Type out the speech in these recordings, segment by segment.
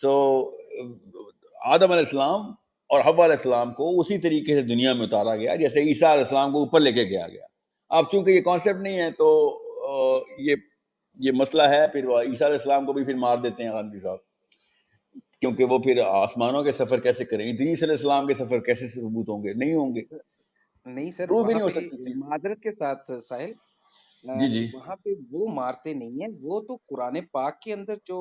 سو آدم علیہ السلام اور حوا علیہ السلام کو اسی طریقے سے دنیا میں اتارا گیا جیسے عیسیٰ علیہ السلام کو اوپر لے کے گیا گیا. اب چونکہ یہ کانسیپٹ نہیں ہے تو یہ مسئلہ ہے. پھر عیسیٰ علیہ السلام کو بھی پھر مار دیتے ہیں غامدی صاحب, کیونکہ وہ پھر آسمانوں کے سفر کیسے کریں گے, ادریس علیہ السلام کے سفر کیسے ثبوت ہوں گے, نہیں ہوں گے, نہیں سر, پروف بھی وہاں نہیں ہو پہ سکتی چیز. معذرت کے ساتھ ساحل, جی وہاں پہ وہ مارتے نہیں ہیں, وہ تو قرآن پاک کے اندر جو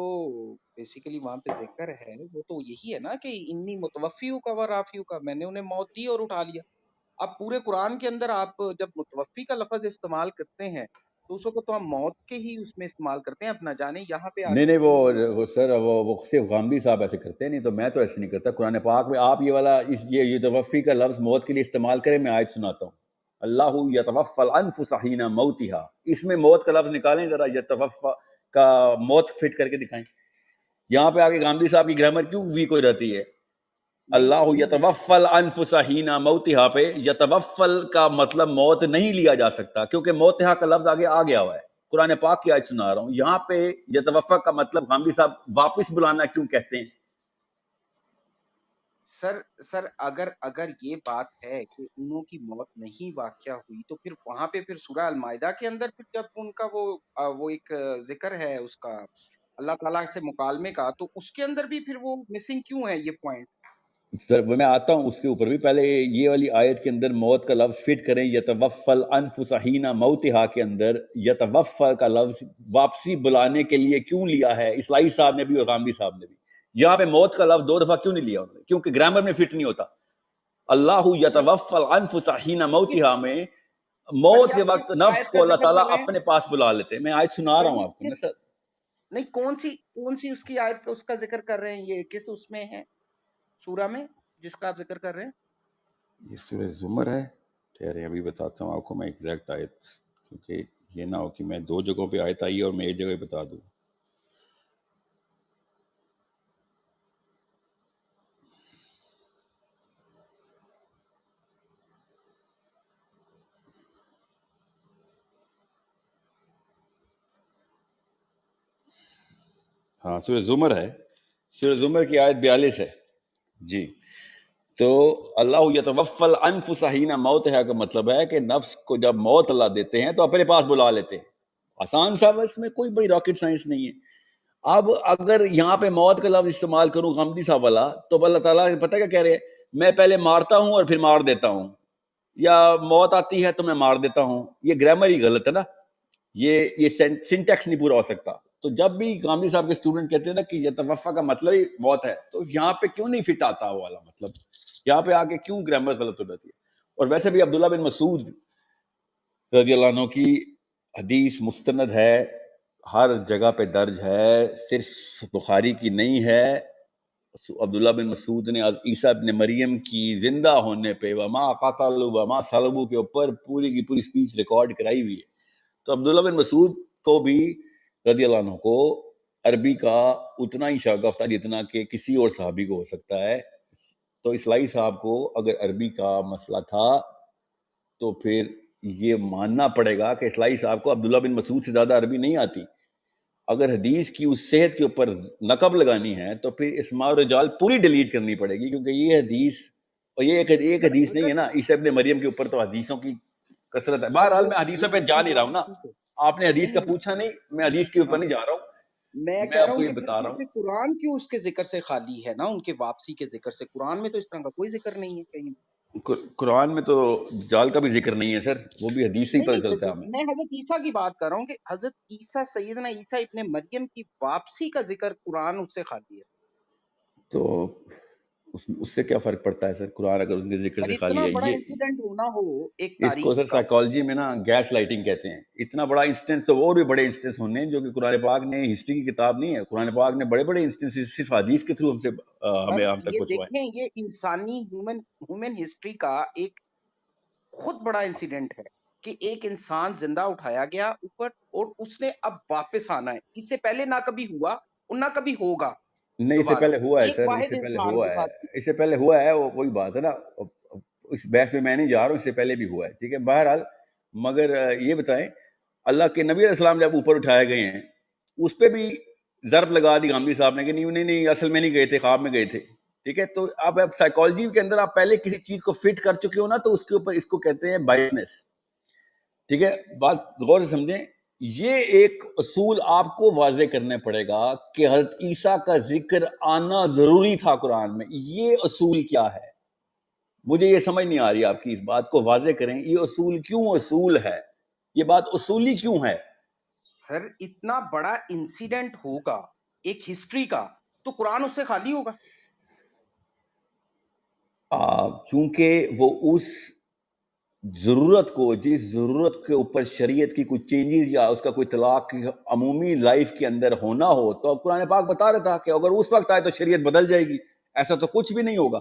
بیسیکلی وہاں پہ ذکر ہے وہ تو یہی ہے نا کہ انی متوفیوں کا و رافیوں کا, میں نے انہیں موت دی اور اٹھا لیا. اب پورے قرآن کے اندر آپ جب متوفی کا لفظ استعمال کرتے ہیں تو اس کو تو ہم موت کے ہی اس میں استعمال کرتے ہیں, اپنا جانے یہاں پہ نہیں آگے وہ سر وہ صرف غامدی صاحب ایسے کرتے ہیں, نہیں تو میں تو ایسے نہیں کرتا. قرآن پاک میں آپ یہ والا یہ یتوفی کا لفظ موت کے لیے استعمال کریں, میں آیت سناتا ہوں. اللہ یتوفی الانفس حین موتها, اس میں موت کا لفظ نکالیں ذرا, یتوفی کا موت فٹ کر کے دکھائیں. یہاں پہ آگے غامدی صاحب کی گرامر کیوں ویک ہو جاتی ہے؟ اللہ یتوفی الانفس حین موتها پہ یتوفل کا مطلب موت نہیں لیا جا سکتا, کیونکہ موتها کا لفظ آگے آ گیا ہوا ہے. قرآن پاک کی آیت سنا رہا ہوں, یہاں پہ یتوفی کا مطلب غامدی صاحب واپس بلانا کیوں کہتے ہیں؟ سر اگر یہ بات ہے کہ انہوں کی موت نہیں واقع ہوئی تو پھر وہاں پہ پھر سورہ المائدہ کے اندر پھر جب ان کا وہ ایک ذکر ہے اس کا اللہ تعالیٰ سے مکالمے کا, تو اس کے اندر بھی پھر وہ مسنگ کیوں ہے یہ پوائنٹ؟ سر میں آتا ہوں اس کے اوپر بھی. پہلے یہ والی آیت کے اندر موت کا لفظ فٹ کریں, یتوفی الانفس حین موتها کے اندر یتوفی کا لفظ واپسی بلانے کے لیے کیوں لیا ہے اسلائی صاحب نے بھی اور غامدی صاحب نے بھی. یہاں پہ موت کا لفظ دو دفعہ کیوں نہیں لیا انہوں نے؟ کیونکہ گرامر میں فٹ نہیں ہوتا. اللہ یتوفی الانفس حین موتها میں پر موت یہ کے آپ وقت کس نفس آیت کا کو اللہ ذکر تعالیٰ کر رہے ہیں اپنے پاس بلا لیتے ہیں. میں آیت سنا رہا سر؟ ہوں یہ آپ کو نا کس سر. نہیں, کون سی اس کی آیت اس کا ذکر کر رہے ہیں, یہ کس اس میں ہے سورہ میں جس کا آپ ذکر کر رہے ہیں؟ یہ سورہ زمر ہے. ٹھہرے ابھی بتاتا ہوں آپ کو میں ایگزیکٹ آیت, کیونکہ یہ نہ ہو کہ میں دو جگہوں پہ آیت آئی ہے اور میں ایک جگہ بتا دوں. ہاں سورہ زمر ہے, سورہ زمر کی آیت 42 ہے جی. تو اللہ یتوفی الانفس حین موتها کا مطلب ہے کہ نفس کو جب موت اللہ دیتے ہیں تو اپنے پاس بلا لیتے ہیں. آسان صاحب, اس میں کوئی بڑی راکٹ سائنس نہیں ہے. اب اگر یہاں پہ موت کا لفظ استعمال کروں غامدی صاحب والا, تو اللہ تعالیٰ پتہ کیا کہہ رہے ہیں, میں پہلے مارتا ہوں اور پھر مار دیتا ہوں, یا موت آتی ہے تو میں مار دیتا ہوں. یہ گرامر ہی غلط ہے نا, یہ سنٹیکس نہیں پورا ہو سکتا. تو جب بھی غامدی صاحب کے اسٹوڈنٹ کہتے ہیں نا کہ یتوفی کا مطلب ہی موت ہے, تو یہاں پہ کیوں نہیں فٹ آتا وہ والا مطلب, یہاں پہ آگے کیوں گرامر غلط ہو جاتی ہے؟ اور ویسے بھی عبداللہ بن مسعود رضی اللہ عنہ کی حدیث مستند ہے, ہر جگہ پہ درج ہے, صرف بخاری کی نہیں ہے. عبداللہ بن مسعود نے عیسیٰ ابن مریم کی زندہ ہونے پہ وما قتلوا وما صلبوا کے اوپر پوری کی پوری سپیچ ریکارڈ کرائی ہوئی ہے. تو عبداللہ بن مسعود کو بھی رضی اللہ عنہ کو عربی کا اتنا ہی شغف تھا جتنا کہ کسی اور صحابی کو ہو سکتا ہے. تو اسلائی صاحب کو اگر عربی کا مسئلہ تھا تو پھر یہ ماننا پڑے گا کہ اسلائی صاحب کو عبداللہ بن مسعود سے زیادہ عربی نہیں آتی. اگر حدیث کی اس صحت کے اوپر نقب لگانی ہے تو پھر اسماء الرجال پوری ڈیلیٹ کرنی پڑے گی, کیونکہ یہ حدیث, اور یہ ایک سر حدیث نہیں اگر ہے نا. عیسیٰ ابن مریم کے اوپر تو حدیثوں کی کثرت ہے. سر بہرحال وہ میں حدیثوں پہ حدیث جا کی نہیں رہا ہوں نا, بات ٹھیک ہے, آپ نے حدیث کا نہیں پوچھا نہیں, میں حدیث کے اوپر ہاں نہیں جا رہا ہوں, میں میں کہہ آپ رہا کو ہوں یہ کہ بتا رہا ہوں. پھر قرآن کیوں اس کے ذکر سے خالی ہے نا, ان کے واپسی کے ذکر سے. قرآن میں تو اس طرح کا کوئی ذکر نہیں ہے کہیں. قرآن میں تو جال کا بھی ذکر نہیں ہے سر, وہ بھی حدیث سے ہی پتہ چلتا ہے ہمیں. میں حضرت عیسیٰ کی بات کر رہا ہوں کہ حضرت عیسیٰ سیدنا عیسیٰ ابن مریم کی واپسی کا ذکر قرآن اس سے خالی ہے. تو اس سے کیا فرق پڑتا ہے سر؟ قرآن اگر اس کے ذکر سر سے خالی اتنا ہے, بڑا یہ انسیڈنٹ ہونا ہو ایک اس کو تاریخ سر کا. سائیکالوجی میں نا گیس لائٹنگ کہتے ہیں. اتنا بڑا انسٹنس تو اور بھی بڑے انسٹنس ہونے ہیں جو کہ قرآن پاک نے, ہسٹری کی کتاب نہیں ہے, قرآن پاک نے بڑے بڑے انسٹنس صرف حدیث کے تھرو سر ہم تک یہ پہنچوائے. دیکھیں, یہ انسانی ہیومن ہسٹری کا ایک خود بڑا انسیڈنٹ ہے کہ ایک انسان زندہ اٹھایا گیا اوپر اور اس نے اب واپس آنا ہے. اس سے پہلے نہ کبھی ہوا اور نہ کبھی ہوگا نہیں, اس سے دوبارہ پہلے ہوا ہے ایک سر, اس واحد سے پہلے انسان ہوا کے ہے, ساتھ. اس سے پہلے ہوا ہے, وہ کوئی بات ہے نا. اس بحث میں نہیں جا رہا ہوں, اس سے پہلے بھی ہوا ہے, ٹھیک ہے. بہرحال مگر یہ بتائیں, اللہ کے نبی علیہ السلام جب اوپر اٹھائے گئے ہیں, اس پہ بھی ضرب لگا دی غامدی صاحب نے کہ نہیں نہیں اصل میں نہیں گئے تھے، خواب میں گئے تھے. ٹھیک ہے، تو آپ سائیکالوجی کے اندر آپ پہلے کسی چیز کو فٹ کر چکے ہو نا، تو اس کے اوپر اس کو کہتے ہیں بائسنس. ٹھیک ہے، بات غور سے سمجھیں. یہ ایک اصول آپ کو واضح کرنا پڑے گا کہ حضرت عیسیٰ کا ذکر آنا ضروری تھا قرآن میں. یہ اصول کیا ہے؟ مجھے یہ سمجھ نہیں آ رہی، آپ کی اس بات کو واضح کریں. یہ اصول کیوں اصول ہے؟ یہ بات اصولی کیوں ہے؟ سر اتنا بڑا انسیڈنٹ ہوگا ایک ہسٹری کا، تو قرآن اس سے خالی ہوگا؟ چونکہ وہ اس ضرورت کو، جس ضرورت کے اوپر شریعت کی کوئی چینجز یا اس کا کوئی طلاق عمومی لائف کے اندر ہونا ہو، تو قرآن پاک بتا رہا تھا کہ اگر اس وقت آئے تو شریعت بدل جائے گی. ایسا تو کچھ بھی نہیں ہوگا.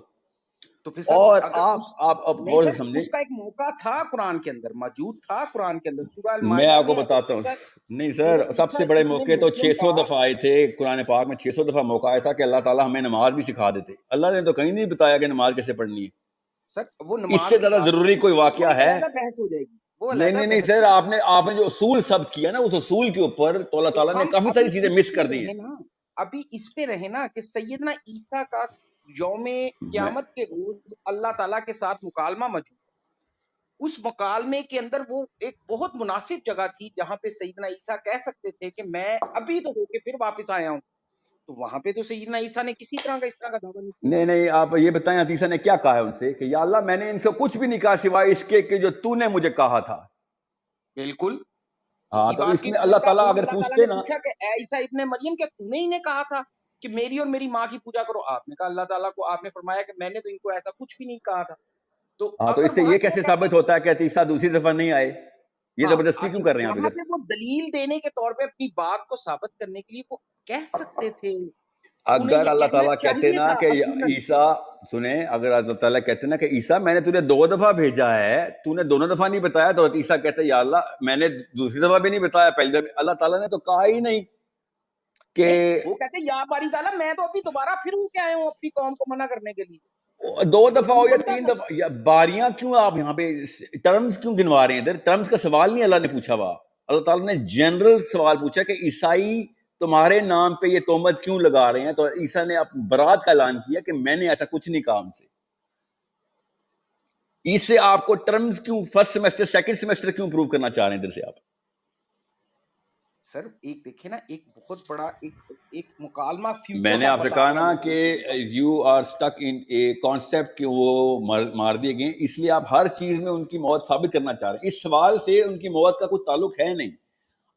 تو پھر سر اور اگر اس آپ اب نہیں غور سے سر، سمجھیں. اس کا ایک موقع تھا قرآن کے اندر، موجود تھا قرآن کے اندر. سورہ میں المائدہ آپ کو میں بتاتا ہوں. نہیں سر، حضرت سب عیسیٰ سے بڑے ابن موقع تو مریم 600 کا، دفعہ آئے تھے قرآن پاک میں. 600 دفعہ موقع آیا تھا کہ اللہ تعالیٰ ہمیں نماز بھی سکھا دیتے. اللہ نے تو کہیں نہیں بتایا کہ نماز کیسے پڑھنی ہے. سر وہ اس نماز سے کی زیادہ بات ضروری ہے، کوئی وہ واقعہ ایک ہے؟ علیحدہ بحث ہو جائے گی، وہ نہیں علیحدہ نہیں نہیں بحث ہو سر، جائے آپ نے جو اصول ثبت کیا نا، اس اصول کے اوپر تو اللہ گی. تو تعالیٰ نے ہم کافی ابھی ساری چیزیں اس مس پہ کر دی ہیں. رہے نا، ابھی اس پہ رہے نا کہ سیدنا عیسیٰ کا یوم میں قیامت کے روز اللہ تعالیٰ کے ساتھ مکالمہ موجود. اس مکالمے کے اندر وہ ایک بہت مناسب جگہ تھی جہاں پہ سیدنا عیسیٰ کہہ سکتے تھے کہ میں ابھی تو ہو کے پھر واپس آیا ہوں. تو وہاں پہ تو سیدنا عیسیٰ نے کسی طرح کا اس طرح کا دعویٰ نہیں کیا. نہیں آپ یہ بتائیں عیسیٰ نے کیا کہا ہے ان سے کہ یا اللہ میں نے ان سے کچھ بھی نہیں کہا سوائے اس کے کہ جو تو نے مجھے کہا تھا. بالکل ہاں یہی تو بات اس کی میں اللہ تعالیٰ اگر اللہ تعالیٰ پوچھتے نے نا. پوچھا کہ اے عیسیٰ ابن مریم، کیا تو نے انہیں کہا تھا کہ میری اور میری ماں کی پوجا کرو؟ آپ نے کہا اللہ تعالیٰ کو، آپ نے فرمایا کہ میں نے تو ان کو ایسا کچھ بھی نہیں کہا تھا. تو ہاں تو اس اگر سے وہاں یہ پہ وہ کیسے کہتے، ثابت ہوتا ہے کہ عیسیٰ دوسری دفعہ نہیں آئے؟ یہ ہاں زبردستی کیوں اچھا، کر رہے ہیں آپ وہاں ادھر؟ پہ وہ دلیل دینے کے طور پہ اپنی بات کو ثابت کرنے کے لیے وہ کہہ سکتے تھے. انہیں اگر یہ اللہ کہنا تعالیٰ کہتے چاہیے نا تھا کہ اصولاً. عیسیٰ، سنیں، اگر اللہ تعالیٰ کہتے نا کہ عیسیٰ میں نے تجھے 2 دفعہ بھیجا ہے، تو نے دونوں دفعہ نہیں بتایا، تو عیسیٰ کہتے یا اللہ میں نے دوسری دفعہ بھی نہیں بتایا، پہلی دفعہ. اللہ تعالیٰ نے تو کہا ہی نہیں کہ نہیں وہ کہتے یا باری تعالیٰ میں تو ابھی دوبارہ پھر ہو کے آیا ہوں اپنی قوم کو منع کرنے کے لیے. 2 تو دفعہ ہو اصول یا بنتا 3 تھا. دفعہ یا باریاں کیوں آپ یہاں پہ ٹرمز کیوں گنوا رہے ہیں ادھر؟ ٹرمز کا سوال نہیں اللہ نے پوچھا ہوا. اللہ تعالیٰ نے جنرل سوال پوچھا کہ عیسائی تمہارے نام پہ یہ تہمت کیوں لگا رہے ہیں؟ تو عیسیٰ نے برات کا اعلان کیا کہ میں نے ایسا کچھ نہیں کہا ان سے. اس سے آپ کو ٹرمز کیوں فرسٹ سیمسٹر سیکنڈ سیمسٹر کیوں پروو کرنا چاہ رہے ہیں ادھر سے آپ؟ سر ایک دیکھیں نا، ایک بہت بڑا ایک مکالمہ میں فیوچر نے کا آپ سے بتا کہا رہے نا ہیں کہ اللہ. You are stuck in a concept کہ وہ مار دیے گئے، اس لیے آپ ہر چیز میں ان کی موت ثابت کرنا چاہ رہے ہیں. اس سوال سے ان کی موت کا کوئی تعلق ہے نہیں.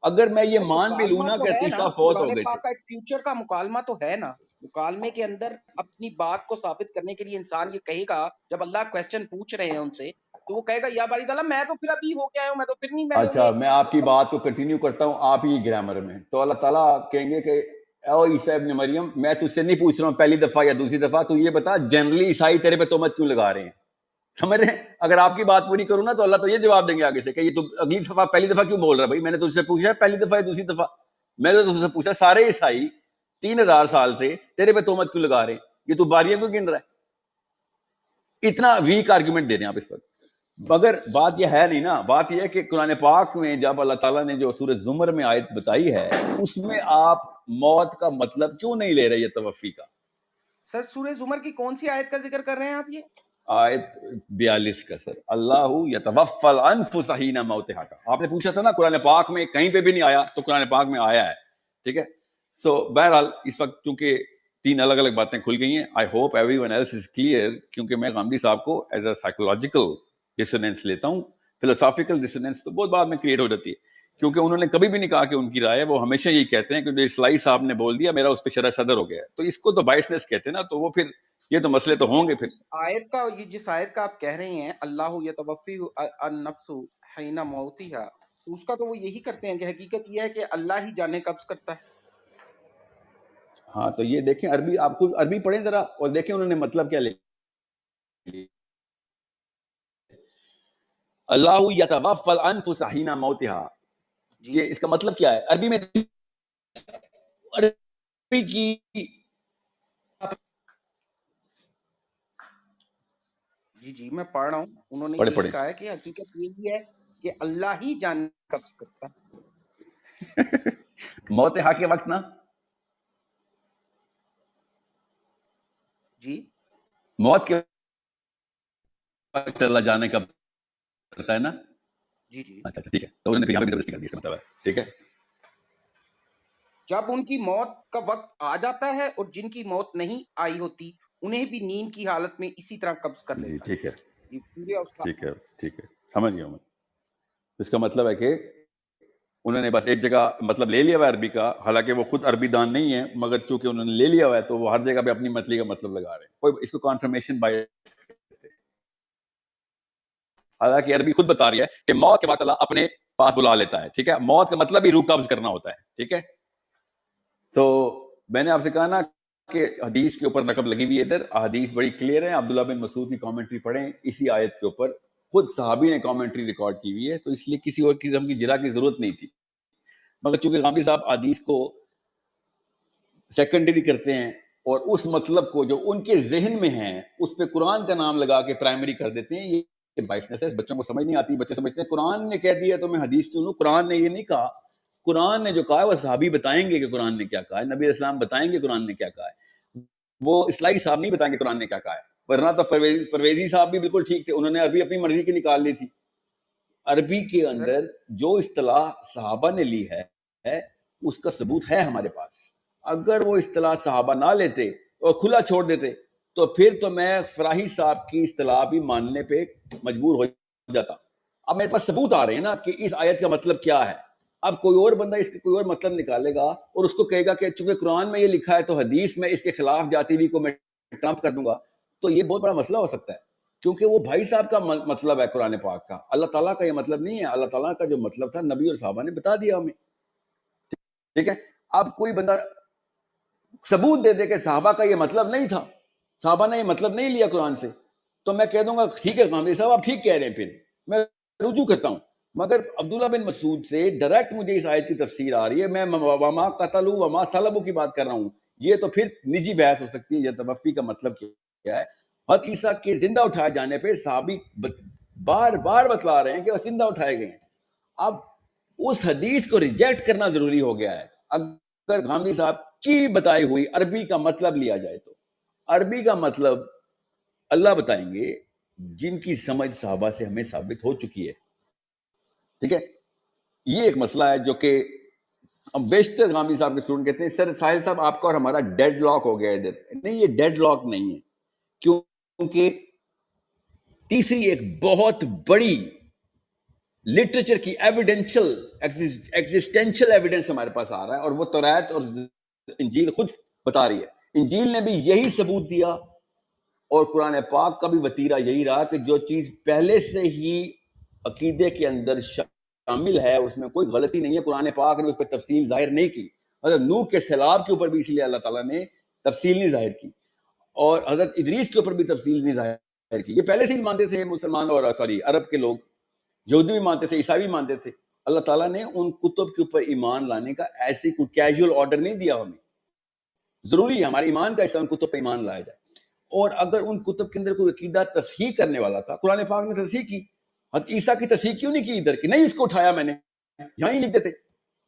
اگر میں یہ سر مان بھی لوں مکالمہ نا تو کہ ہے نا، عیسیٰ فوت قرآن ہو گئے تھے. پاک کا ایک فیوچر کا مکالمہ تو ہے نا. مکالمے کے اندر اپنی بات کو ثابت کرنے کے لیے انسان یہ کہے گا، جب اللہ کویسچن پوچھ رہے ہیں ان سے، تو وہ کہے گا یا باری تعالیٰ میں تو پھر ابھی ہو کے آیا ہوں، میں تو پھر نہیں، میں نے اچھا انہیں. میں آپ کی بات کو کنٹینیو کرتا ہوں آپ ہی گرامر میں. تو اللہ تعالیٰ کہیں گے کہ او عیسیٰ ابن مریم، میں تجھ سے نہیں پوچھ رہا ہوں پہلی دفعہ یا دوسری دفعہ، تو یہ بتا جنرلی عیسائی تیرے پہ تہمت کیوں لگا رہے ہیں؟ سمجھ رہے ہیں؟ اگر آپ کی بات پوری کروں نا تو اللہ تو یہ جواب دیں گے آگے سے کہ یہ تو اگلی دفعہ پہلی دفعہ کیوں بول رہا ہے؟ بھائی میں نے تجھ سے پوچھا ہے پہلی دفعہ یا دوسری دفعہ؟ میں نے تجھ سے پوچھا سارے عیسائی 3000 سال سے تیرے پہ تہمت کیوں لگا رہے ہیں؟ یہ تو باریاں کیوں گن رہا ہے؟ اتنا ویک آرگیومنٹ دے رہے ہیں آپ اس وقت. مگر بات یہ ہے نہیں نا. بات یہ ہے کہ قرآن پاک میں جب اللہ تعالیٰ نے جو سورہ زمر میں آیت بتائی ہے، اس میں آپ موت کا مطلب کیوں نہیں لے رہے یہ توفی کا؟ سر سورہ زمر کی کون سی آیت کا ذکر کر رہے ہیں آپ؟ یہ آیت 42 کا سر، اللہ یتوفی الانفس حین موتہا کا. آپ نے پوچھا تھا نا قرآن پاک میں کہیں پہ بھی نہیں آیا، تو قرآن پاک میں آیا ہے. ٹھیک ہے. سو بہرحال اس وقت چونکہ 3 الگ الگ باتیں کھل گئی ہیں. I hope every one else is clear, کیونکہ میں غامدی صاحب کو ایز اے سائیکولوجیکل ڈسونینس لیتا ہوں. فلسافیکل ڈسونینس تو بہت بعد میں کریٹ ہو جاتی ہے، کیونکہ انہوں نے کبھی بھی نہیں کہا کہ ان کی رائے ہے. وہ ہمیشہ یہی کہتے ہیں کہ جو اسلائی صاحب نے بول دیا میرا اس پہ شرح صدر ہو گیا ہے. تو اس کو تو بائسنس کہتے ہیں نا. تو وہ پھر یہ تو مسئلے تو ہوں گے. پھر اس آیت کا، یہ جس آیت کا آپ کہہ رہے ہیں اللہ یتوفی النفس حین موتہا، تو اس کا تو وہ یہی کرتے ہیں کہ حقیقت یہ ہے کہ اللہ ہی جانے قبض کرتا ہے. ہاں تو یہ دیکھیں عربی، آپ خود عربی پڑھیں ذرا اور دیکھیں انہوں نے مطلب کیا لکھا. اللہ یتوفی الانفس حین موتہا، جی یہ اس کا مطلب کیا ہے عربی میں؟ عربی کی جی میں پڑھ رہا ہوں. انہوں نے پڑھے یہی پڑھے کہا ہے کہ حقیقت یہی ہے کہ اللہ ہی جانے قبض کرتا ہے. موتہا کے وقت نا موت کے وقت اللہ جانے کا کرتا ہے نا. جی جی. اچھا ٹھیک ہے, تو انہوں نے پھر یہاں پہ زبردستی کر دی, اس کا مطلب ہے. ٹھیک ہے, جب ان کی موت کا وقت آ جاتا ہے اور جن کی موت نہیں آئی ہوتی انہیں بھی نیند کی حالت میں اسی طرح قبض کر جی لیتا ہے. ٹھیک ہے یہ پورے اس کا ٹھیک ہے ٹھیک ہے, سمجھ گیا میں. اس کا مطلب ہے کہ انہوں نے بس ایک جگہ مطلب لے لیا ہوا ہے عربی کا, حالانکہ وہ خود عربی دان نہیں ہے, مگر چونکہ انہوں نے لے لیا ہوا ہے تو وہ ہر جگہ پہ اپنی متلی کا مطلب لگا رہے ہیں. کوئی اس کو کانفرمیشن بائی, حالانکہ عربی خود بتا رہی ہے کہ موت کے بعد اللہ اپنے پاس بلا لیتا ہے. ٹھیک ہے, موت کا مطلب ہی روح قبض کرنا ہوتا ہے. ٹھیک ہے, تو میں نے آپ سے کہا نا کہ حدیث کے اوپر نقب لگی ہوئی ہے. ادھر حدیث بڑی کلیئر ہے, عبداللہ بن مسعود کی کامنٹری پڑھیں اسی آیت کے اوپر, خود صحابی نے کامنٹری ریکارڈ کی ہوئی ہے, تو اس لیے کسی اور قسم کی جرا کی ضرورت نہیں تھی. مگر چونکہ غامدی صاحب حدیث کو سیکنڈری کرتے ہیں اور اس مطلب کو جو ان کے ذہن میں ہے اس پہ قرآن کا نام لگا کے پرائمری کر دیتے ہیں, یہ بائسنس ہے. بچوں کو سمجھ نہیں آتی, بچے سمجھتے ہیں قرآن نے کہہ دیا تو میں حدیث کیوں لوں. قرآن نے یہ نہیں کہا, قرآن نے جو کہا ہے وہ صحابی بتائیں گے کہ قرآن نے کیا کہا ہے, نبی اسلام بتائیں گے قرآن نے کیا کہا ہے, وہ اصلاحی صاحب نہیں بتائیں گے قرآن نے کیا کہا ہے. ورنہ تو پرویزی صاحب بھی بالکل ٹھیک تھے, انہوں نے عربی اپنی مرضی کی نکال لی تھی. عربی کے سر اندر جو اصطلاح صحابہ نے لی ہے اس کا ثبوت ہے ہمارے پاس. اگر وہ اصطلاح صحابہ نہ لیتے اور کھلا چھوڑ دیتے تو پھر تو میں فراہی صاحب کی اصطلاح بھی ماننے پہ مجبور ہو جاتا. اب میرے پاس ثبوت آ رہے ہیں نا کہ اس آیت کا مطلب کیا ہے. اب کوئی اور بندہ اس کا کوئی اور مطلب نکالے گا اور اس کو کہے گا کہ چونکہ قرآن میں یہ لکھا ہے تو حدیث میں اس کے خلاف جاتی ہوئی کو میں ٹرمپ کر دوں گا, تو یہ بہت بڑا مسئلہ ہو سکتا ہے. کیونکہ وہ بھائی صاحب کا مطلب ہے قرآن پاک کا, اللہ تعالیٰ کا یہ مطلب نہیں ہے. اللہ تعالیٰ کا جو مطلب تھا نبی اور صحابہ نے بتا دیا ہمیں. ٹھیک ہے, اب کوئی بندہ ثبوت دے دے کہ صحابہ کا یہ مطلب نہیں تھا, صحابہ نے یہ مطلب نہیں لیا قرآن سے, تو میں کہہ دوں گا ٹھیک ہے غامدی صاحب آپ ٹھیک کہہ رہے ہیں, پھر میں رجوع کرتا ہوں. مگر عبداللہ بن مسعود سے ڈائریکٹ مجھے اس آیت کی تفسیر آ رہی ہے, میں وما قتلوا وما صلبوا کی بات کر رہا ہوں. یہ تو پھر نجی بحث ہو سکتی ہے, یہ توفی کا مطلب کیا ہے. حضرت عیسیٰ کے زندہ اٹھائے جانے پہ صحابی بار بار بتلا رہے ہیں کہ وہ زندہ اٹھائے گئے ہیں. اب اس حدیث کو ریجیکٹ کرنا ضروری ہو گیا ہے. اگر غامدی صاحب کی بتائی ہوئی عربی کا مطلب لیا جائے تو عربی کا مطلب اللہ بتائیں گے جن کی سمجھ صحابہ سے ہمیں ثابت ہو چکی ہے. ٹھیک ہے, یہ ایک مسئلہ ہے جو کہ بیشتر غامدی صاحب کے اسٹوڈنٹ کہتے ہیں سر ساحل صاحب آپ کا اور ہمارا ڈیڈ لاک ہو گیا ادھر. نہیں, یہ ڈیڈ لاک نہیں ہے, کیونکہ تیسری ایک بہت بڑی لٹریچر کی ایویڈینشل ایگزسٹینشل ایویڈنس ہمارے پاس آ رہا ہے, اور وہ توریت اور انجیل خود بتا رہی ہے. انجیل نے بھی یہی ثبوت دیا اور قرآن پاک کا بھی وتیرہ یہی رہا کہ جو چیز پہلے سے ہی عقیدے کے اندر شامل ہے اس میں کوئی غلطی نہیں ہے. قرآن پاک نے اس پہ تفصیل ظاہر نہیں کی. حضرت نوح کے سیلاب کے اوپر بھی اس لیے اللہ تعالیٰ نے تفصیل نہیں ظاہر کی, اور حضرت ادریس کے اوپر بھی تفصیل نہیں ظاہر کی. یہ پہلے سے ہی مانتے تھے مسلمان اور عرب کے لوگ, یہودی بھی مانتے تھے, عیسائی بھی مانتے تھے. اللہ تعالیٰ نے ان کتب کے اوپر ایمان لانے کا ایسے کوئی کیجول آرڈر نہیں دیا ہمیں. ضروری ہے ہمارے ایمان کا حصہ ان کتب پہ ایمان لایا جائے. اور اگر ان کتب کے اندر کوئی عقیدہ تصحیح کرنے والا تھا, قرآن پاک نے تصحیح کی, حضرت عیسیٰ کی تصحیح کیوں نہیں کی ادھر کہ نہیں اس کو اٹھایا میں نے, یہاں ہی لکھ دیتے.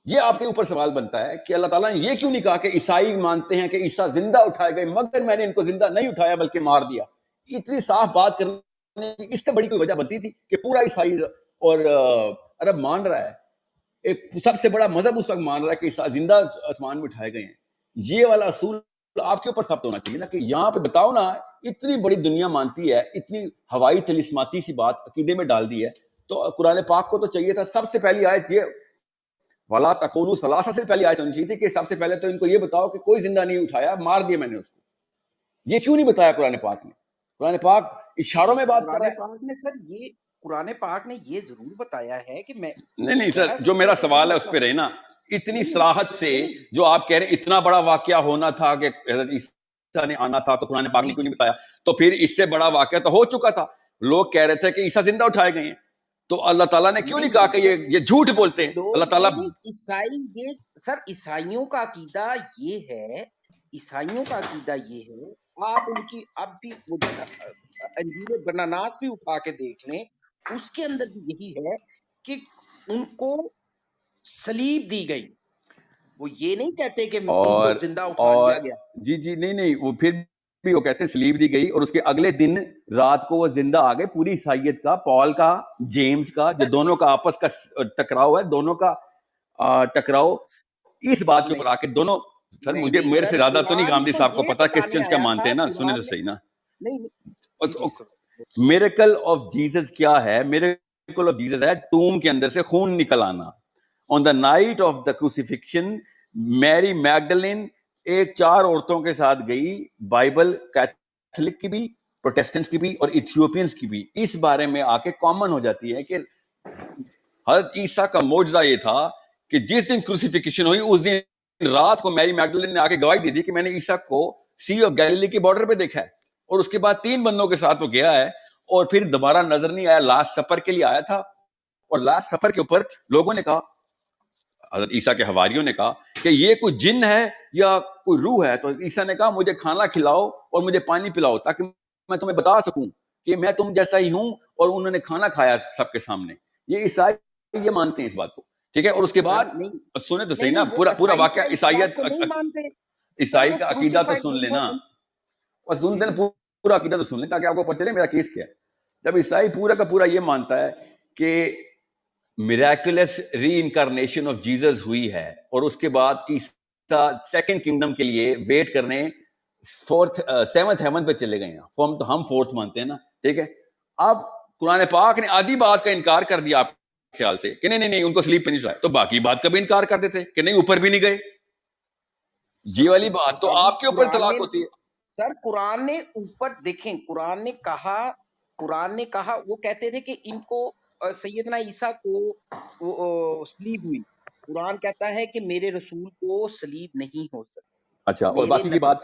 یہ آپ کے اوپر سوال بنتا ہے کہ اللہ تعالیٰ نے یہ کیوں نہیں کہا کہ عیسائی مانتے ہیں کہ عیسیٰ زندہ اٹھائے گئے مگر میں نے ان کو زندہ نہیں اٹھایا بلکہ مار دیا. اتنی صاف بات کرنے کی اس سے بڑی کوئی وجہ بنتی تھی کہ پورا عیسائی اور عرب مان رہا ہے, ایک سب سے بڑا مذہب اس وقت مان رہا ہے کہ عیسیٰ زندہ آسمان میں اٹھائے گئے ہیں. یہ والا اصول آپ کے اوپر ثابت ہونا چاہیے نا کہ یہاں پہ بتاؤ نا, اتنی بڑی دنیا مانتی ہے, اتنی ہوائی تلسماتی سی بات عقیدے میں ڈال دی ہے, تو قرآن پاک کو تو چاہیے تھا سب سے پہلی آیت یہ وَلَا تَقُولُوا ثَلَاثَةً سے پہلی آیت ہونی چاہیے تھی کہ سب سے پہلے تو ان کو یہ بتاؤ کہ کوئی زندہ نہیں اٹھایا, مار دیا میں نے اس کو. یہ کیوں نہیں بتایا قرآن پاک نے؟ قرآن پاک اشاروں میں بات کر رہا ہے. قرآن پاک نے سر یہ قرآن پاک نے یہ ضرور بتایا ہے کہ میں نہیں سر, جو میرا سوال ہے اس پہ رہے نا, اتنی صراحت سے جو آپ کہہ رہے ہیں اتنا بڑا واقعہ ہونا تھا کہ حضرت عیسیٰ نے آنا تھا, تو قرآن پاک نے کیوں نہیں بتایا؟ تو پھر اس سے بڑا واقعہ تو ہو چکا تھا, لوگ کہہ رہے تھے کہ عیسیٰ زندہ اٹھائے گئے ہیں, تو اللہ تعالیٰ نے کیوں نہیں کہا کہ یہ جھوٹ بولتے ہیں؟ اللہ تعالیٰ عیسائی یہ سر عیسائیوں کا عقیدہ یہ ہے, عیسائیوں کا عقیدہ یہ ہے, آپ ان کی اب بھی انجیل برناناس بھی اٹھا کے دیکھ لیں, اس کے اندر بھی یہی ہے کہ ان کو صلیب دی گئی. وہ یہ نہیں کہتے کہ ان کو زندہ اٹھا لیا گیا. جی نہیں, وہ پھر بھی وہ کہتے ہیں سلیب دی گئی اور اس کے اگلے دن رات کو وہ زندہ آ گئے. پوری عیسائیت کا, پال کا, جیمز کا, جو دونوں کا آپس کا ٹکراؤ ہے, دونوں کا ٹکراؤ اس بات کے اوپر آ کے دونوں, سر نہیں مجھے نہیں میرے سر، سے زیادہ تو نہیں قرآن گاندھی تو صاحب کو یہ پتا بتانے کرسچنس کیا آیا مانتے تھا، ہیں نا, سنیں قرآن تو نے صحیح نا. نہیں جی سر، میریکل آف جیسس کیا ہے؟ میریکل آف جیسس ہے ٹوم کے اندر سے خون نکل آنا. On the night of the crucifixion Mary Magdalene ایک 4 عورتوں کے ساتھ گئی, بائبل کیتھولک کی بھی, پروٹیسٹنٹس کی بھی اور ایتھیوپینس کی بھی اس بارے میں آ کے کامن ہو جاتی ہے کہ حضرت عیسیٰ کا معجزہ یہ تھا کہ جس دن کروسیفکشن ہوئی اس دن رات کو میری میگڈلین نے آ کے گواہی دی تھی کہ میں نے عیسیٰ کو سی آف گیلیلی کے بارڈر پہ دیکھا ہے. اور اس کے بعد 3 بندوں کے ساتھ وہ گیا ہے اور پھر دوبارہ نظر نہیں آیا. لاسٹ سفر کے لیے آیا تھا اور لاسٹ سفر کے اوپر لوگوں نے کہا, حضرت عیسیٰ کے حواریوں نے کہا کہ یہ کوئی جن ہے یا کوئی روح ہے. تو عیسیٰ نے کہا مجھے کھانا کھلاؤ اور مجھے پانی پلاؤ تاکہ میں تمہیں بتا سکوں کہ میں تم جیسا ہی ہوں. اور انہوں نے کھانا کھایا سب کے سامنے. یہ عیسائی یہ مانتے ہیں اس بات کو, ٹھیک ہے. اور اس کے بعد سنیں تو صحیح نا, پورا واقعہ عیسائیت, عیسائی کا عقیدہ تو سن لینا, اور سنتے نا پورا عقیدہ تو سن لیں تاکہ آپ کو پتہ چلے میرا کیس کیا ہے. جب عیسائی پورا کا پورا یہ مانتا ہے کہ miraculous reincarnation of Jesus ہوئی ہے اور اس کے بعد عیسیٰ سیکنڈ کنگڈم کے لیے ویٹ کرنے 7th ہیون پہ چلے گئے ہیں. ہم 4th مانتے ہیں نا, ٹھیک ہے. اب قرآن پاک نے آدھی بات کا انکار کر دیا آپ کے خیال سے کہ نہیں ان کو سلیپ پہ نہیں چڑھایا, تو باقی بات کا بھی انکار کر دیتے کہ نہیں اوپر بھی نہیں گئے. جی والی بات تو آپ کے اوپر طلاق ہوتی ہے. سر قرآن نے اوپر دیکھیں, قرآن نے کہا وہ کہتے تھے کہ ان کو سیدنا عیسیٰ کو سلیب ہوئی. قرآن کہتا ہے کہ میرے رسول کو سلیب نہیں ہو سکتی. اچھا, اور باقی کی بات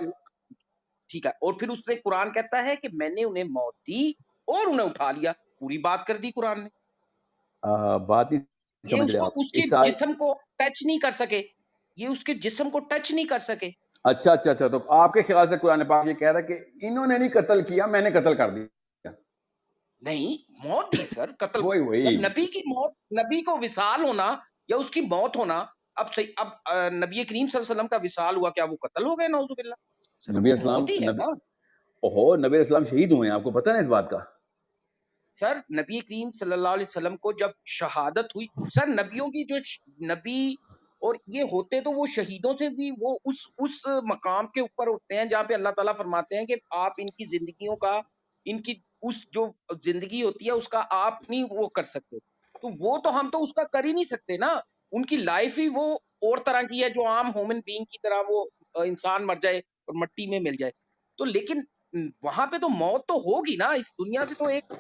ٹھیک ہے. اور پھر اس نے قرآن کہتا ہے کہ میں نے انہیں موت دی اور انہیں اٹھا لیا. پوری بات کر دی قرآن نے. بات نہیں یہ سمجھ رہے آپ. اس کے جسم کو ٹچ نہیں کر سکے, یہ اس کے جسم کو ٹچ نہیں کر سکے. اچھا, تو آپ کے خیال سے قرآن پاک یہ کہہ رہا ہے کہ انہوں نے نہیں قتل کیا, میں نے قتل کر دیا. نہیں, موت دی سر, قتل. وہی نبی کی موت, نبی کو وصال ہونا یا اس کی موت ہونا, اب نبی کریم صلی اللہ علیہ وسلم کا وصال ہوا, کیا وہ قتل ہو گئے؟ نعوذ باللہ. نبی اسلام نبی اسلام شہید ہوئے ہیں, آپ کو پتہ ہے اس بات کا؟ سر نبی کریم صلی اللہ علیہ وسلم کو جب شہادت ہوئی, سر نبیوں کی جو نبی اور یہ ہوتے تو وہ شہیدوں سے بھی وہ اس مقام کے اوپر اٹھتے ہیں جہاں پہ اللہ تعالیٰ فرماتے ہیں کہ آپ ان کی زندگیوں کا, ان کی اس جو زندگی ہوتی ہے اس کا آپ نہیں وہ کر سکتے. تو وہ تو ہم تو اس کا کر ہی نہیں سکتے نا. ان کی لائف ہی وہ اور طرح کی ہے جو عام ہیومن بینگ کی طرح وہ انسان مر جائے اور مٹی میں مل جائے. تو لیکن وہاں پہ تو موت تو ہوگی نا, اس دنیا سے تو ایک.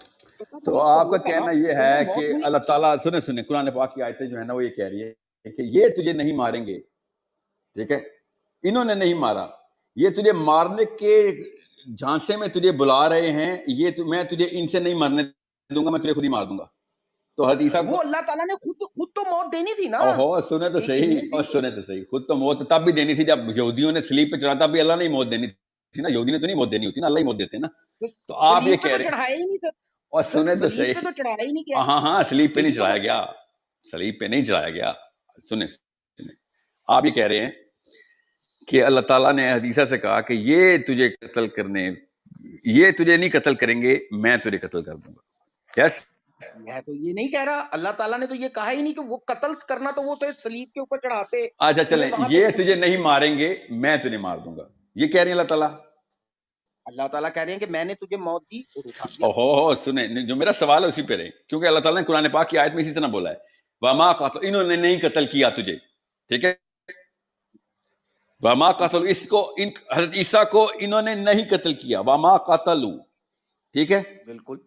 تو آپ کا کہنا یہ ہے کہ اللہ تعالیٰ, سنیں قرآن پاک کی آیتیں جو ہے نا وہ یہ کہہ رہی ہے کہ یہ تجھے نہیں ماریں گے, ٹھیک ہے, انہوں نے نہیں مارا, یہ تجھے مارنے کے جھانسے میں تجھے بلا رہے ہیں, یہ میں تجھے ان سے نہیں مرنے دوں گا, میں تجھے خود ہی مار دوں گا. تو حدیث وہ اللہ تعالیٰ نے خود تو موت دینی تھی نا. سنے تو صحیح, خود تو موت تب بھی دینی تھی جب یہودیوں نے سلیب پہ چڑھا, تب بھی اللہ نے موت دینی تھی نا, یہودی نے تو نہیں موت دینی ہوتی نا, اللہ ہی موت دیتے نا. تو آپ یہ کہہ رہے ہیں, اور سنے تو صحیح, ہاں سلیب پہ نہیں چڑھایا گیا, سلیب پہ نہیں چڑھایا گیا. سنیں آپ یہ کہہ رہے ہیں کہ اللہ تعالیٰ نے حدیثہ سے کہا کہ یہ تجھے قتل کرنے, یہ تجھے نہیں قتل کریں گے, میں تجھے قتل کر دوں گا. یس, میں تو یہ نہیں کہہ رہا, اللہ تعالیٰ نے تو یہ کہا ہی نہیں کہ وہ قتل کرنا, تو وہ تو سلیب کے اوپر چڑھاتے. اچھا چلیں, یہ تجھے نہیں ماریں گے, میں تجھے مار دوں گا, یہ کہہ رہے ہیں اللہ تعالیٰ. اللہ تعالیٰ کہہ رہے ہیں کہ میں نے تجھے موت دی اور اٹھا دیا. ہو سنیں, جو میرا سوال ہے اسی پہ رہے, کیونکہ اللہ تعالیٰ نے قرآن پاک کی آیت میں اسی طرح بولا ہے, وما قتل, انہوں نے نہیں قتل کیا تجھے, ٹھیک ہے, وما قتل, اس کو حضرت عیسیٰ کو انہوں نے نہیں قتل کیا, وما قتلوا, ٹھیک ہے, بالکل,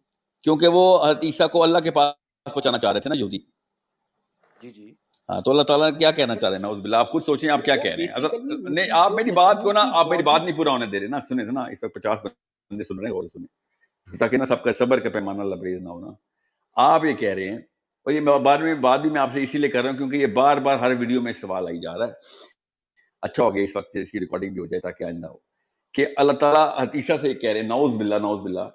کیونکہ وہ حضرت عیسیٰ کو اللہ کے پاس پہنچانا چاہ رہے تھے نا یہودی. جی ہاں, تو اللہ تعالیٰ کیا کہنا چاہ رہے ہیں؟ نعوذ باللہ, آپ خود سوچیں آپ کیا کہہ رہے ہیں. اگر نہیں, آپ میری بات کو نا, آپ میری بات نہیں پورا ہونے دے رہے نا. سنیں نا, اس وقت 50 بندے سن رہے ہیں, اور سنیں تاکہ نا سب کا صبر کا پیمانہ لبریز نہ ہونا. آپ یہ کہہ رہے ہیں, اور یہ بات بھی میں آپ سے اسی لیے کر رہا ہوں کیونکہ یہ بار بار ہر ویڈیو میں سوال آئی جا رہا ہے. اچھا ہو گیا اس وقت اس کی ریکارڈنگ بھی ہو جائے تاکہ آئندہ ہو, کہ اللہ تعالیٰ عیسیٰ سے کہہ رہے ہیں, نعوذ باللہ,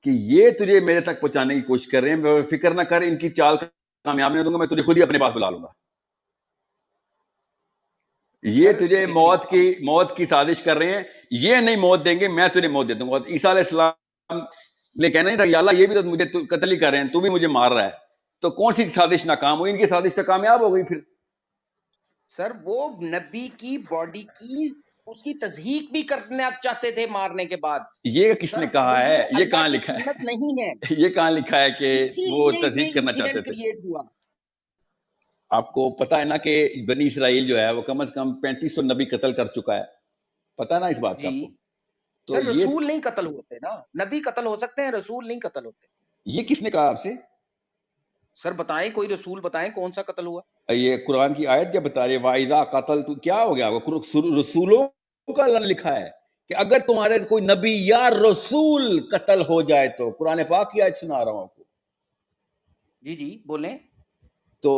کہ یہ تجھے میرے تک پہنچانے کی کوشش کر رہے ہیں, فکر نہ کر, ان کی چال کامیاب نہیں دوں گا, میں تجھے خود ہی اپنے پاس بلا لوں گا. یہ سر تجھے دیکھیں موت کی سازش کر رہے ہیں, یہ نہیں موت دیں گے, میں تجھے موت دے دوں گا. عیسیٰ علیہ السلام نے کہنا نہیں تھا یا اللہ یہ بھی تو مجھے قتل ہی کر رہے ہیں, تو بھی مجھے مار رہا ہے, تو کون سی سازش ناکام ہوئی؟ ان کی سازش تو کامیاب ہو گئی. پھر سر وہ نبی کی باڈی کی اس کی تضحیق بھی کرنا چاہتے تھے مارنے کے بعد. یہ کس سر نے کہا وہ ہے؟ یہ یہ اللہ کہاں کی لکھا سنت ہے؟ نہیں ہے, یہ کہاں لکھا ہے کہ اسی وہ لیے تصدیق یہ کرنا چاہتے انسیڈنٹ تھے؟ کریٹ ہوا. آپ کو پتا ہے نا کہ بنی اسرائیل جو ہے وہ کم از کم 3500 نبی قتل کر چکا ہے, پتا ہے نا اس بات کا جی آپ کو؟ تو سر رسول نہیں قتل ہوتے نا, نبی قتل ہو سکتے ہیں, رسول نہیں قتل ہوتے. یہ کس نے کہا آپ سے؟ سر بتائیں, کوئی رسول بتائیں کون سا قتل ہوا. یہ قرآن کی آیت جب بتا رہی ہے وَإِذَا قَتَلْتُمْ, کیا ہو گیا؟ رسولوں کا اللہ نے لکھا ہے کہ اگر تمہارے کوئی نبی یا رسول قتل ہو جائے تو. قرآن پاک کی آیت سنا رہا ہوں آپ کو. جی جی بولیں. تو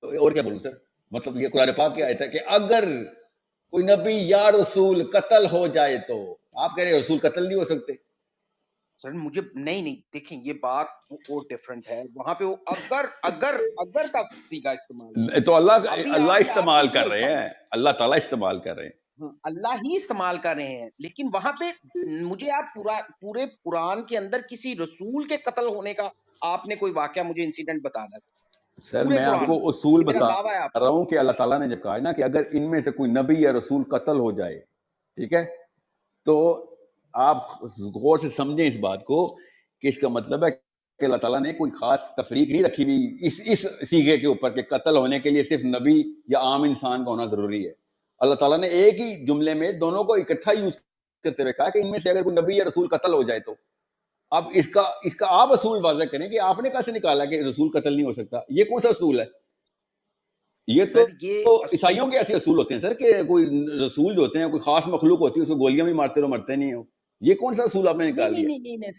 اور کیا بولوں سر؟ مطلب یہ قرآن پاک کی آیت ہے کہ اگر کوئی نبی یا رسول قتل ہو جائے تو. آپ کہہ رہے ہیں رسول قتل نہیں ہو سکتے. سر مجھے نہیں دیکھیں, یہ بات اور ڈفرنٹ ہے. وہاں پہ وہ اگر کا صیغہ استعمال ہوا ہے. تو ابھی اللہ آپ استعمال ہی کر بول رہے پائے, ہیں, اللہ تعالیٰ استعمال کر رہے ہیں. اللہ ہی استعمال کر رہے ہیں, لیکن وہاں پہ مجھے آپ پورے قرآن کے اندر کسی رسول کے قتل ہونے کا آپ نے کوئی واقعہ مجھے انسیڈنٹ بتانا سر پورے میں آپ قرآن کو میں. اصول یہ میرا بتا دعویٰ ہے آپ رہا ہوں کہ اللہ تعالیٰ نے جب کہا ہے نا کہ اگر ان میں سے کوئی نبی یا رسول قتل ہو جائے, ٹھیک ہے, تو آپ غور سے سمجھیں اس بات کو کہ اس کا مطلب ہے کہ اللہ تعالیٰ نے کوئی خاص تفریق نہیں رکھی ہوئی اس سیغے کے اوپر کہ قتل ہونے کے لیے صرف نبی یا عام انسان کا ہونا ضروری ہے. اللہ تعالیٰ نے ایک ہی جملے میں دونوں کو اکٹھا یوز کرتے ہوئے کہا کہ ان میں سے اگر کوئی نبی یا رسول قتل ہو جائے تو. اب اس کا آپ اصول واضح کریں کہ آپ نے کہاں سے نکالا کہ رسول قتل نہیں ہو سکتا؟ یہ کون سا اصول ہے؟ یہ تو سر یہ عیسائیوں کے ایسے اصول ہوتے ہیں سر کہ کوئی رسول جو ہوتے ہیں کوئی خاص مخلوق ہوتی ہے اس کو گولیاں بھی مارتے رہو مرتے نہیں ہو. یہ کون سا اصول آپ نے نکال لیا؟ نہیں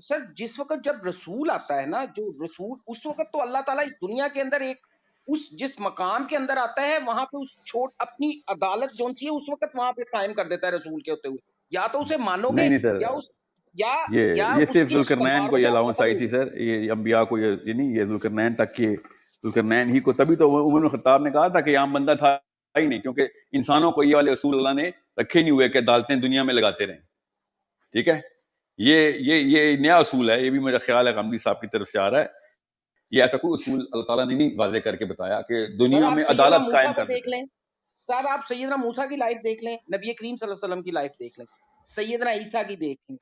سر جس وقت جب رسول آتا ہے نا, جو رسول اس وقت تو اللہ تعالیٰ اس دنیا کے اندر جس مقام کے اندر آتا ہے وہاں پہ اپنی عدالت جو سی ہے اس وقت وہاں پہ قائم کر دیتا ہے رسول کے ہوتے ہوئے. یا تو اسے مانو گے نہیں سر, یا یہ اس صرف کی ذوالقرنین کو تلواروں یہ سے آپ الاؤنس قتل آئی ہو تھی گے. سر, یہ انبیاء کو یہ نہیں, یہ ذوالقرنین تک کے ذوالقرنین ہی کو, تبھی تو عمر بن خطاب نے کہا تھا کہ عام بندہ تھا ہی نہیں, کیونکہ انسانوں کو یہ والے اصول اللہ نے رکھے نہیں ہوئے کہ عدالتیں دنیا میں لگاتے رہیں. ٹھیک ہے, یہ نیا اصول ہے, یہ بھی میرا خیال ہے غامدی صاحب کی طرف سے آ رہا ہے. یہ ایسا کوئی اصول اللہ تعالیٰ نے نہیں واضح کر کے بتایا کہ سر دنیا آپ میں سیدنا عدالت موسیٰ قائم کو کر دیکھ دیتے. لیں, سر آپ سیدنا موسیٰ کی لائف دیکھ لیں, نبی کریم صلی اللہ علیہ وسلم کی لائف دیکھ لیں, سیدنا عیسیٰ کی دیکھ لیں.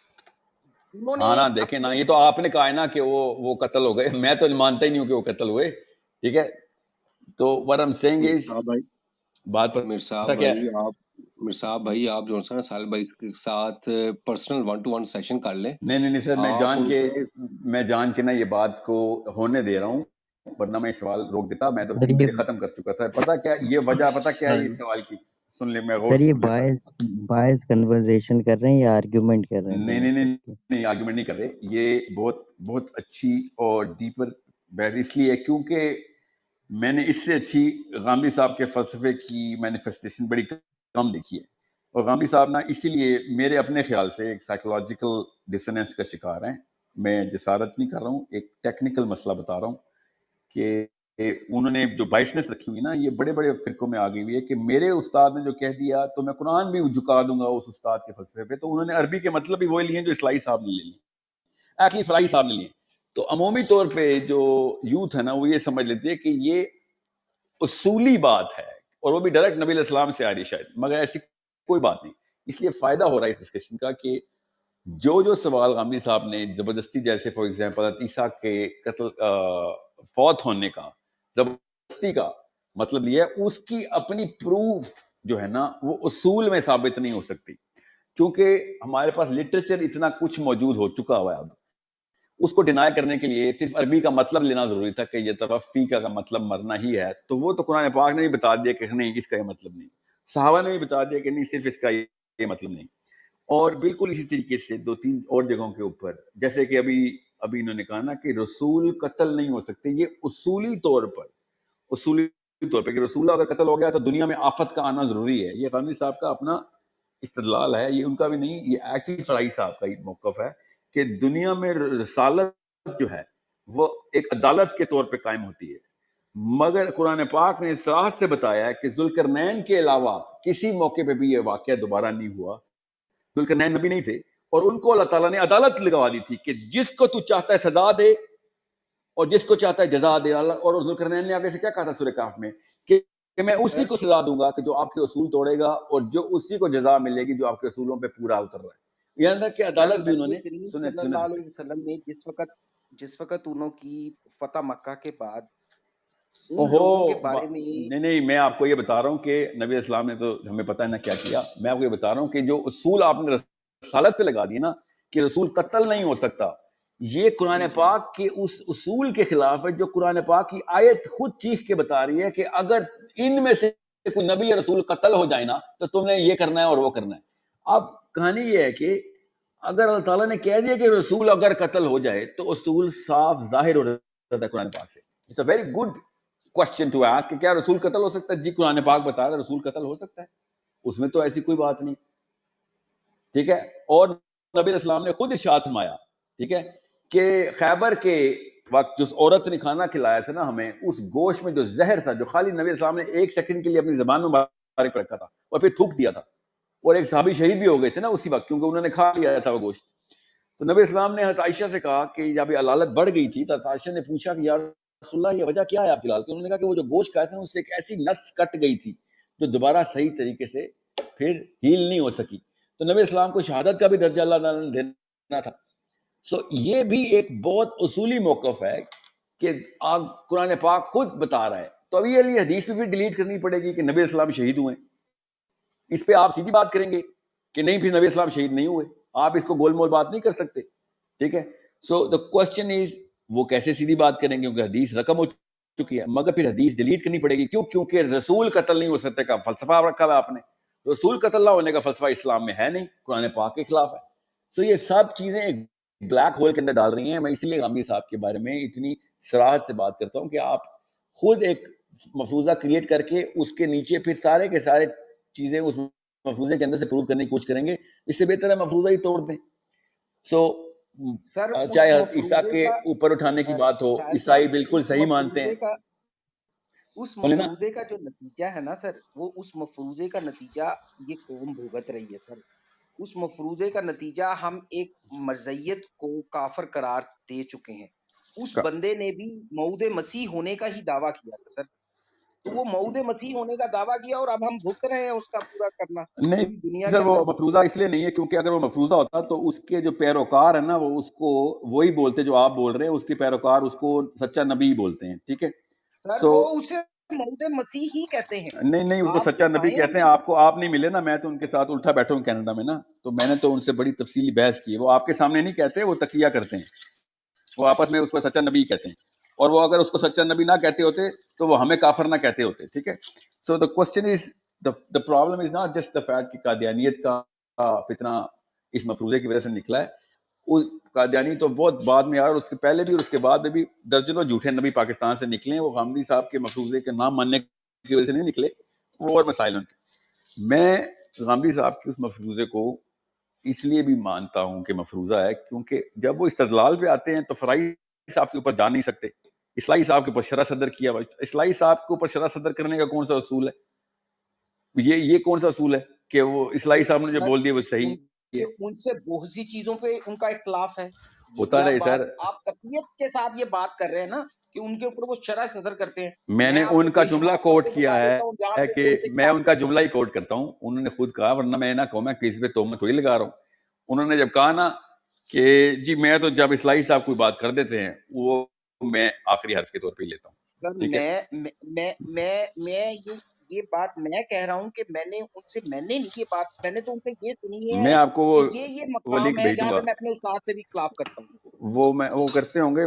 انہوں نے ہاں نا دیکھیں نا, یہ تو آپ نے کہا ہے نا کہ وہ قتل ہو گئے, میں تو مانتا ہی نہیں ہوں کہ وہ قتل ہوئے. ٹھیک ہے, تو what I'm saying is بات پتہ کیا ہے, مرصاب بھائی آپ جو ہے نا سال بھائی کے ساتھ پرسنل 1-to-1 سیشن کر لیں. نہیں سر, آپ میں جان کے نا یہ بات کو ہونے دے رہا ہوں, ورنہ میں سوال روک دیتا, میں تو پہلے ختم کر چکا تھا. پتہ کیا یہ وجہ, پتہ کیا ہے اس سوال کی, سن لیں, میں غور سر سے یہ سن لیں سر. باعث کنورزیشن کر رہے ہیں یا آرگیومنٹ کر رہے ہیں دونوں نہیں آرگومنٹ نہیں کر رہے, یہ بہت اچھی اور ڈیپر بحث اس لیے کیونکہ میں نے اس سے اچھی غامدی صاحب کے فلسفے کی مینیفیسٹیشن بڑی کم دیکھی ہے. اور غامدی صاحب نا اسی لیے میرے اپنے خیال سے ایک سائیکولوجیکل ڈسننس کا شکار ہیں. میں جسارت نہیں کر رہا ہوں, ایک ٹیکنیکل مسئلہ بتا رہا ہوں کہ انہوں نے جو بائسنس رکھی ہوئی نا, یہ بڑے بڑے فرقوں میں آ گئی ہوئی ہے کہ میرے استاد نے جو کہہ دیا تو میں قرآن بھی جھکا دوں گا اس استاد کے فلسفے پہ. تو انہوں نے عربی کے مطلب بھی وہی لیے جو اسلائی صاحب نے لے لیے, ایکچولی فلاحی صاحب نے لیے. تو عمومی طور پہ جو یوتھ ہے نا وہ یہ سمجھ لیتی ہے کہ یہ اصولی بات ہے, اور وہ بھی ڈائریکٹ نبی علیہ السلام سے آ رہی شاید, مگر ایسی کوئی بات نہیں. اس لیے فائدہ ہو رہا ہے اس ڈسکشن کا کہ جو سوال غامدی صاحب نے زبردستی, جیسے فار ایگزامپل عیسیٰ کے قتل فوت ہونے کا زبردستی کا مطلب یہ ہے, اس کی اپنی پروف جو ہے نا وہ اصول میں ثابت نہیں ہو سکتی, کیونکہ ہمارے پاس لٹریچر اتنا کچھ موجود ہو چکا ہوا ہے. اب اس کو ڈینائی کرنے کے لیے صرف عربی کا مطلب لینا ضروری تھا کہ یہ توفی کا مطلب مرنا ہی ہے, تو وہ تو قرآن پاک نے بھی بتا دیا کہ نہیں اس کا یہ مطلب نہیں, صحابہ نے بھی بتا دیا کہ نہیں صرف اس کا یہ مطلب نہیں. اور بالکل اسی طریقے سے 2-3 اور جگہوں کے اوپر, جیسے کہ ابھی انہوں نے کہا نا کہ رسول قتل نہیں ہو سکتے, یہ اصولی طور پہ کہ رسول اگر قتل ہو گیا تو دنیا میں آفت کا آنا ضروری ہے. یہ غامدی صاحب کا اپنا استدلال ہے, یہ ان کا بھی نہیں, یہ ایکچولی فلاحی صاحب کا ہی موقف ہے کہ دنیا میں رسالت جو ہے وہ ایک عدالت کے طور پہ قائم ہوتی ہے. مگر قرآن پاک نے صراحت سے بتایا ہے کہ ذوالقرنین کے علاوہ کسی موقع پہ بھی یہ واقعہ دوبارہ نہیں ہوا. ذوالقرنین نبی نہیں تھے اور ان کو اللہ تعالیٰ نے عدالت لگوا دی تھی کہ جس کو تو چاہتا ہے سزا دے اور جس کو چاہتا ہے جزا دے. اور ذوالقرنین نے آگے سے کیا کہا تھا سورہ کہف میں کہ میں اسی کو سزا دوں گا کہ جو آپ کے اصول توڑے گا اور جو اسی کو جزا ملے گی جو آپ کے اصولوں پہ پورا اتر رہا ہے. یہاں تک کہ عدالت بھی انہوں نے کریم سنیں صلی اللہ علیہ وسلم نے جس وقت انہوں کی فتح مکہ کے بعد ان لوگوں کے بارے میں نہیں میں آپ کو یہ بتا رہا ہوں کہ نبی اسلام نے تو ہمیں پتہ ہے نا کیا کیا. میں آپ کو یہ بتا رہا ہوں کہ جو اصول آپ نے رسالت پہ لگا دیے نا کہ رسول قتل نہیں ہو سکتا, یہ قرآن پاک کے اس اصول کے خلاف ہے جو قرآن پاک کی آیت خود چیخ کے بتا رہی ہے کہ اگر ان میں سے کوئی نبی یا رسول قتل ہو جائے نا تو تم نے یہ کرنا ہے اور وہ کرنا ہے. اب کہانی یہ ہے کہ اگر اللہ تعالیٰ نے کہہ دیا کہ رسول اگر قتل ہو جائے تو اصول صاف ظاہر ہو جاتا ہے قرآن پاک سے. It's a very good question to ask کہ کیا رسول قتل ہو سکتا ہے؟ جی قرآن پاک بتا رہا ہے رسول قتل ہو سکتا ہے, اس میں تو ایسی کوئی بات نہیں. ٹھیک ہے, اور نبی اسلام نے خود ارشاد فرمایا ٹھیک ہے کہ خیبر کے وقت جس عورت نے کھانا کھلایا تھا نا ہمیں, اس گوشت میں جو زہر تھا جو خالی نبی اسلام نے 1 سیکنڈ کے لیے اپنی زبان میں مبارک رکھا تھا اور پھر تھوک دیا تھا, اور ایک صحابی شہید بھی ہو گئے تھے نا اسی وقت کیونکہ انہوں نے کھا لیا تھا وہ گوشت. تو نبی اسلام نے حضرت عائشہ سے کہا کہ جب یہ علالت بڑھ گئی تھی تو عائشہ نے پوچھا کہ یا رسول اللہ یہ وجہ کیا ہے آپ کی علالت کی؟ انہوں نے کہا کہ وہ جو گوشت کھایا تھا اس سے ایک ایسی نس کٹ گئی تھی جو دوبارہ صحیح طریقے سے پھر ہیل نہیں ہو سکی. تو نبی اسلام کو شہادت کا بھی درجہ اللہ تعالیٰ نے دینا تھا. سو یہ بھی ایک بہت اصولی موقف ہے کہ آپ قرآن پاک خود بتا رہا ہے. تو ابھی یہ حدیث بھی ڈیلیٹ کرنی پڑے گی کہ نبی اسلام شہید ہوئے. اس پہ آپ سیدھی بات کریں گے کہ نہیں پھر نبی اسلام شہید نہیں ہوئے, آپ اس کو گول مول بات نہیں کر سکتے. ٹھیک ہے, سو دا کوشچن از وہ کیسے سیدھی بات کریں گے کیونکہ حدیث رقم ہو چکی ہے, مگر پھر حدیث ڈیلیٹ کرنی پڑے گی. کیوں؟ کیونکہ رسول قتل نہیں ہو سکتے کا فلسفہ رکھا ہوا آپ نے. رسول قتل نہ ہونے کا فلسفہ اسلام میں ہے نہیں, قرآن پاک کے خلاف ہے. سو یہ سب چیزیں ایک بلیک ہول کے اندر ڈال رہی ہیں. میں اسی لیے غامدی صاحب کے بارے میں اتنی صراحت سے بات کرتا ہوں کہ آپ خود ایک مفروضہ کریٹ کر کے اس کے نیچے پھر سارے کے سارے چیزیں اس مفروضے کے اندر سے پروو کرنے کی کوشش کریں گے. اس سے بہتر ہے مفروضہ ہی توڑ دیں. سو چاہے عیسیٰ کے اوپر اٹھانے کی بات ہو, عیسائی بالکل صحیح مانتے ہیں. اس مفروضے کا جو نتیجہ ہے نا سر, وہ اس مفروضے کا نتیجہ یہ قوم بھگت رہی ہے سر. اس مفروضے کا نتیجہ ہم ایک مرزیت کو کافر قرار دے چکے ہیں. اس بندے نے بھی موعود مسیح ہونے کا ہی دعویٰ کیا تھا سر, تو وہ موعود مسیح ہونے کا دعویٰ کیا اور اب ہم بھگت رہے ہیں اس کا پورا کرنا. نہیں دنیا سر کے وہ اندر مفروضہ اس لیے نہیں ہے کیونکہ اگر وہ مفروضہ ہوتا تو اس کے جو پیروکار ہیں نا وہ اس کو وہی بولتے جو آپ بول رہے ہیں, اس کے پیروکار اس کو سچا نبی بولتے ہیں. ٹھیک ہے سر, وہ اسے موعود مسیح ہی کہتے ہیں. نہیں اس کو سچا نبی کہتے ہیں. آپ نہیں ملے نا, میں تو ان کے ساتھ الٹا بیٹھا ہوں کینیڈا میں نا, تو میں نے تو ان سے بڑی تفصیلی بحث کی ہے. وہ آپ کے سامنے نہیں کہتے, وہ تقیہ کرتے ہیں, وہ آپس میں اس کو سچا نبی کہتے ہیں. اور وہ اگر اس کو سچا نبی نہ کہتے ہوتے تو وہ ہمیں کافر نہ کہتے ہوتے. ٹھیک ہے, so the question is the problem is not just the fact کہ قادیانیت کا فتنہ اس مفروضے کی وجہ سے نکلا ہے. قادیانی تو بہت بعد میں آیا, اور اس کے پہلے بھی اور اس کے بعد میں بھی درجنوں جھوٹے نبی پاکستان سے نکلے ہیں. وہ غامدی صاحب کے مفروضے کے نام ماننے کی وجہ سے نہیں نکلے, وہ اور مسائل ان کے. میں غامدی صاحب کے اس مفروضے کو اس لیے بھی مانتا ہوں کہ مفروضہ ہے کیونکہ جب وہ استدلال پہ آتے ہیں تو فرائی صاحب کے اوپر جا نہیں سکتے. اصلاحی صاحب کے اوپر شرح صدر کیا, اصلاحی صاحب کے اوپر شرح صدر کرنے کا کون سا اصول ہے؟ یہ کون سا اصول ہے کہ وہ اصلاحی صاحب نے جو بول دیا وہ صحیح ہے؟ ان سے بہت سی چیزوں پہ ان کا اختلاف ہے. ہوتا رہے سر, آپ قطعیت کے ساتھ یہ بات کر رہے ہیں نا کہ ان کے اوپر وہ شرح صدر کرتے ہیں. میں نے ان کا جملہ کوٹ کیا ہے کہ میں ان کا جملہ ہی کوٹ کرتا ہوں. انہوں نے خود کہا, ورنہ میں نہ کہوں, میں کسی پہ تہمت تھوڑی لگا رہا ہوں. انہوں نے جب کہا نا کہ جی میں تو جب اصلاحی صاحب کوئی بات کر دیتے ہیں وہ میں آخری حرف کے طور پہ لیتا ہوں. سر میں یہ بات میں کہہ رہا ہوں کہ میں نے نہیں یہ بات, میں نے تو ان سے یہ سنی ہے. میں آپ کو کہ یہ مقام ہے جہاں پہ میں اپنے استاد سے بھی خلاف کرتا ہوں. وہ کرتے ہوں گے.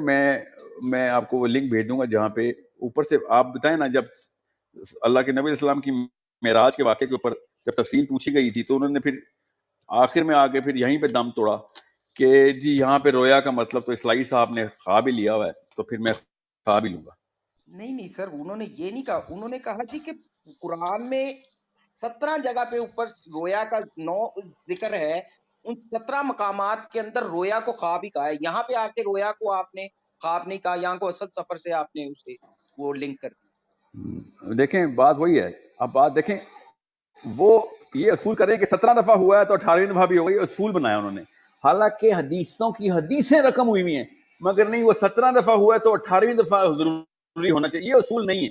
میں آپ کو وہ لنک بھیج دوں گا جہاں پہ اوپر سے آپ بتائیں نا, جب اللہ کے نبی السلام کی معراج کے واقعے کے اوپر جب تفصیل پوچھی گئی تھی تو انہوں نے پھر آخر میں آ کے پھر یہیں پہ دم توڑا کہ جی یہاں پہ رویا کا مطلب تو اصلاحی صاحب نے خواب ہی لیا ہوا ہے تو پھر میں خواب ہی لوں گا. نہیں سر, انہوں نے یہ نہیں کہا. انہوں نے کہا جی کہ قرآن میں 17 جگہ پہ اوپر رویا کا 9 ذکر ہے. ان 17 مقامات کے اندر رویا کو خواب ہی کہا ہے. یہاں پہ آ کے رویا کو آپ نے خواب نہیں کہا, یہاں کو اسد سفر سے آپ نے اسے وہ لنک کر دیا. دیکھیں بات وہی ہے. اب بات دیکھیں وہ یہ اصول کریں کہ 17 دفعہ ہوا ہے تو 18ویں دفعہ بھی ہوگا, یہ اصول بنایا انہوں نے. حالانکہ حدیثوں کی حدیثیں رقم ہوئی ہوئی ہیں, مگر نہیں وہ 17 دفعہ ہوا ہے تو 18ویں دفعہ ضروری ہونا چاہیے, یہ اصول نہیں ہے.